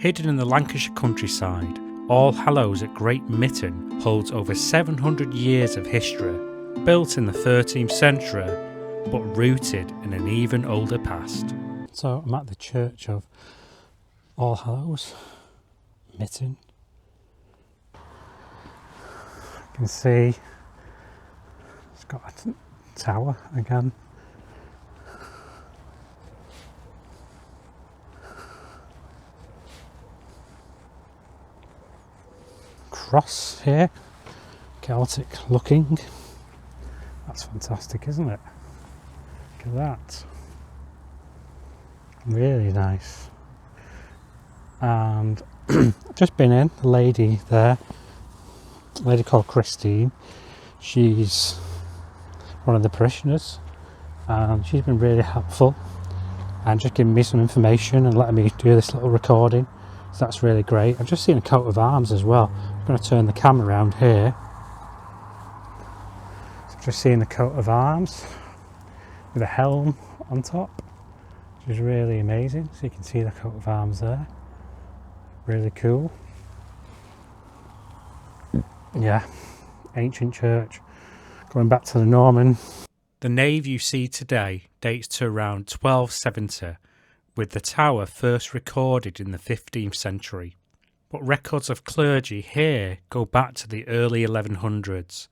Hidden in the Lancashire countryside, All Hallows at Great Mitton holds over 700 years of history, built in the 13th century, but rooted in an even older past. So I'm at the church of All Hallows, Mitton. You can see it's got a tower again. Cross here, Celtic looking. That's fantastic, isn't it? Look at that. Really nice. And just been in, the lady there, a lady called Christine. She's one of the parishioners and she's been really helpful and just giving me some information and letting me do this little recording. So that's really great. I've just seen a coat of arms as well. I'm going to turn the camera around here. So I've just seen the coat of arms with a helm on top, which is really amazing. So you can see the coat of arms there. Really cool. Yeah, ancient church. Going back to the Norman. The nave you see today dates to around 1270, with the tower first recorded in the 15th century. But records of clergy here go back to the early 1100s,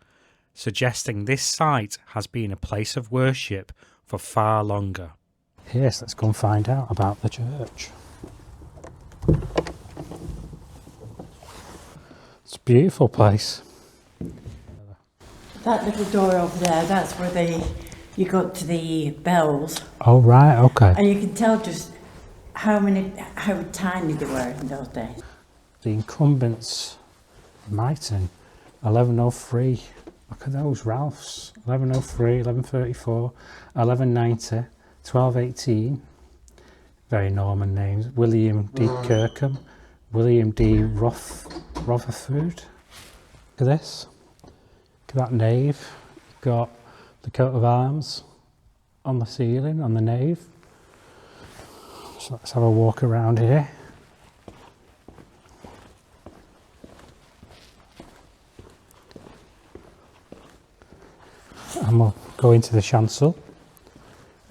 suggesting this site has been a place of worship for far longer. Yes, let's go and find out about the church. It's a beautiful place. That little door over there, that's where you go to the bells. Oh right, okay. And you can tell just how tiny they were in those days. The incumbents, Mitton, 1103. Look at those Ralphs. 1103, 1134, 1190, 1218. Very Norman names. William D. Kirkham, William D. Rutherford. Look at this. Look at that nave. You've got the coat of arms on the ceiling, on the nave. So let's have a walk around here. And we'll go into the chancel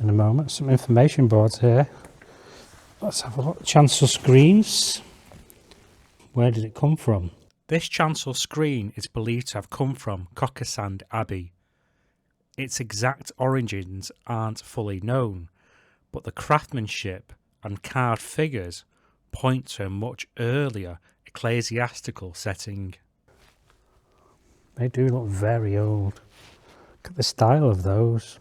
in a moment. Some information boards here. Let's have a look. Chancel screens. Where did it come from? This chancel screen is believed to have come from Cockersand Abbey. Its exact origins aren't fully known, but the craftsmanship and carved figures point to a much earlier ecclesiastical setting. They do look very old. Look at the style of those.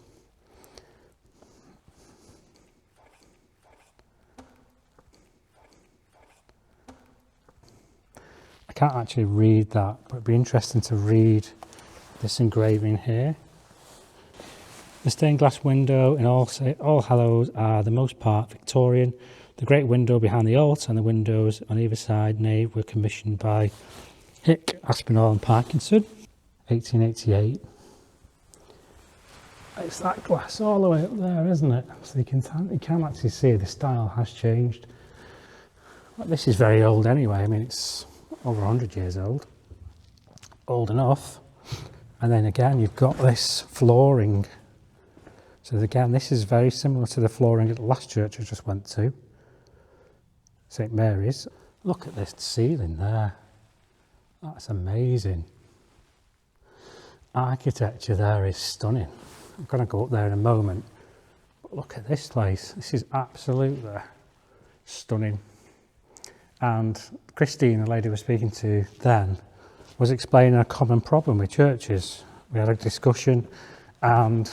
I can't actually read that, but it'd be interesting to read this engraving here. The stained glass window in All Hallows are the most part Victorian. The great window behind the altar and the windows on either side nave were commissioned by Hick, Aspinall and Parkinson, 1888. It's that glass all the way up there, isn't it? So you can actually see the style has changed. Well, this is very old anyway. I mean, it's over 100 years old. Old enough. And then again, you've got this flooring. So again, this is very similar to the flooring at the last church I just went to, St Mary's. Look at this ceiling there. That's amazing. Architecture there is stunning. I'm going to go up there in a moment. But look at this place. This is absolutely stunning. And Christine, the lady we're speaking to then, was explaining a common problem with churches. We had a discussion. And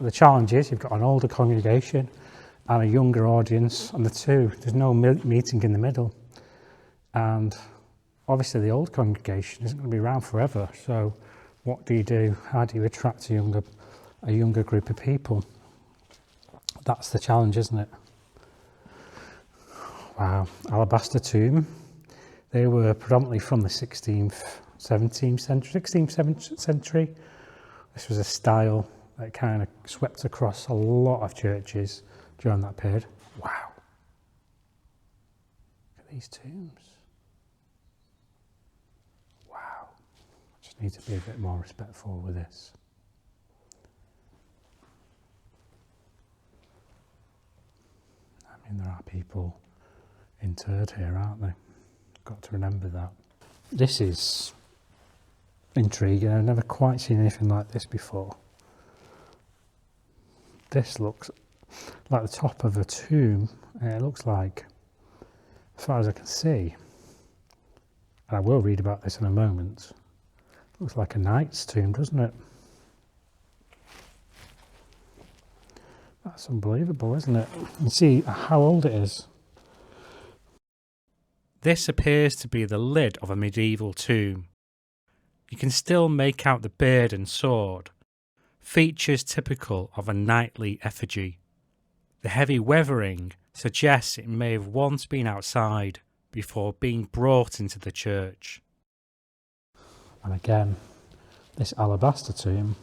the challenge is you've got an older congregation and a younger audience, and there's no meeting in the middle. And obviously the old congregation isn't going to be around forever. So what do you do? How do you attract a younger group of people? That's the challenge, isn't it? Wow, alabaster tomb. They were predominantly from the 16th century. This was a style that kind of swept across a lot of churches during that period. Wow. Look at these tombs. Wow. I just need to be a bit more respectful with this. I mean, there are people interred here, aren't there? Got to remember that. This is intriguing. I've never quite seen anything like this before. This looks like the top of a tomb, and it looks like, as far as I can see, and I will read about this in a moment, it looks like a knight's tomb, doesn't it? That's unbelievable, isn't it? You can see how old it is. This appears to be the lid of a medieval tomb. You can still make out the beard and sword, features typical of a knightly effigy. The heavy weathering suggests it may have once been outside before being brought into the church. And again, this alabaster tomb,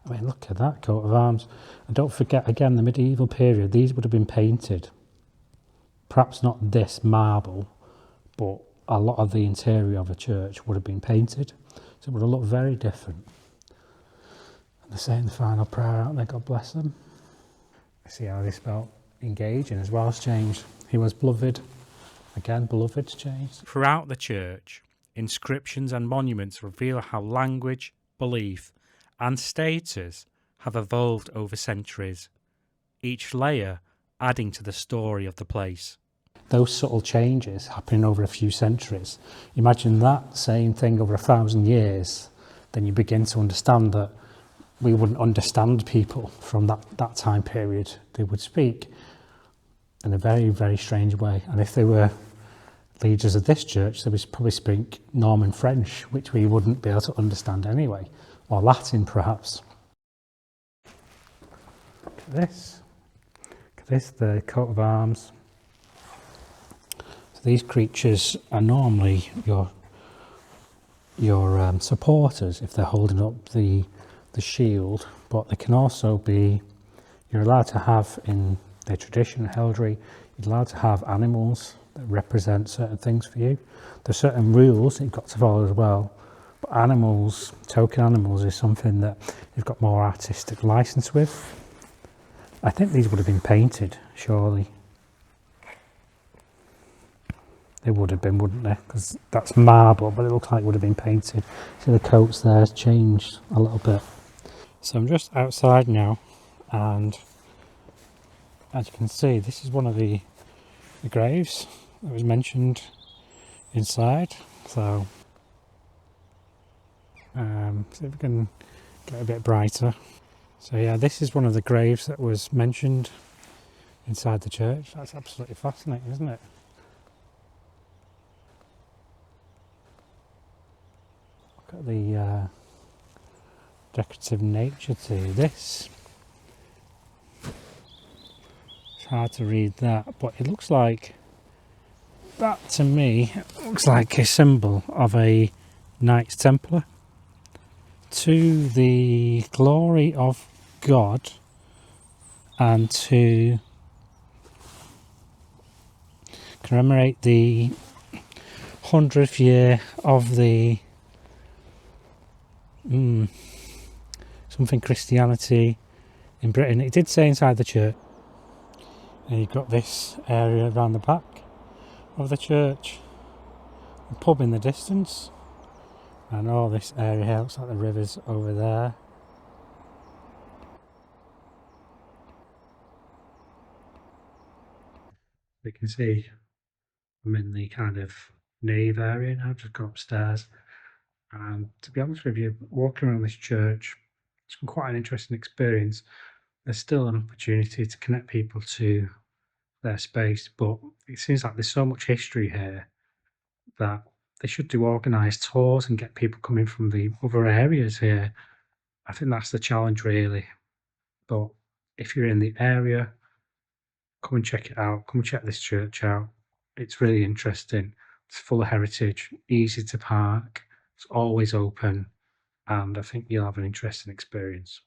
I mean, look at that coat of arms. And don't forget, again, the medieval period, these would have been painted. Perhaps not this marble, but a lot of the interior of a church would have been painted. So it would have looked very different. And they're saying the final prayer, aren't they? God bless them. See how they spelt engaging as well has changed. He was beloved. Again, beloved's changed. Throughout the church, inscriptions and monuments reveal how language, belief, and status have evolved over centuries, each layer adding to the story of the place. Those subtle changes happening over a few centuries. Imagine that same thing over 1,000 years, then you begin to understand that we wouldn't understand people from that time period. They would speak in a very, very strange way. And if they were leaders of this church, they would probably speak Norman French, which we wouldn't be able to understand anyway, or Latin perhaps. Look at this. Look at this, the coat of arms. So these creatures are normally your supporters if they're holding up the shield, but they can also be, you're allowed to have in the tradition, heraldry, you're allowed to have animals that represent certain things for you. There's certain rules that you've got to follow as well, but animals, token animals, is something that you've got more artistic license with. I think these would have been painted, surely. They would have been, wouldn't they? Because that's marble, but it looks like it would have been painted. See the coats there has changed a little bit. So I'm just outside now, and as you can see, this is one of the graves that was mentioned inside. So see if we can get a bit brighter. So yeah, this is one of the graves that was mentioned inside the church. That's absolutely fascinating, isn't it? Look at the decorative nature to this. It's hard to read that, but it looks like that, to me, looks like a symbol of a Knights Templar to the glory of God and to commemorate the 100th year of the something Christianity in Britain. It did say inside the church. And you've got this area around the back of the church, a pub in the distance, and all this area here looks like the river's over there. You can see I'm in the kind of nave area now, just go upstairs. And to be honest with you, walking around this church, it's been quite an interesting experience. There's still an opportunity to connect people to their space, but it seems like there's so much history here that they should do organised tours and get people coming from the other areas here. I think that's the challenge, really. But if you're in the area, come and check it out. Come and check this church out. It's really interesting. It's full of heritage, easy to park, it's always open, and I think you'll have an interesting experience.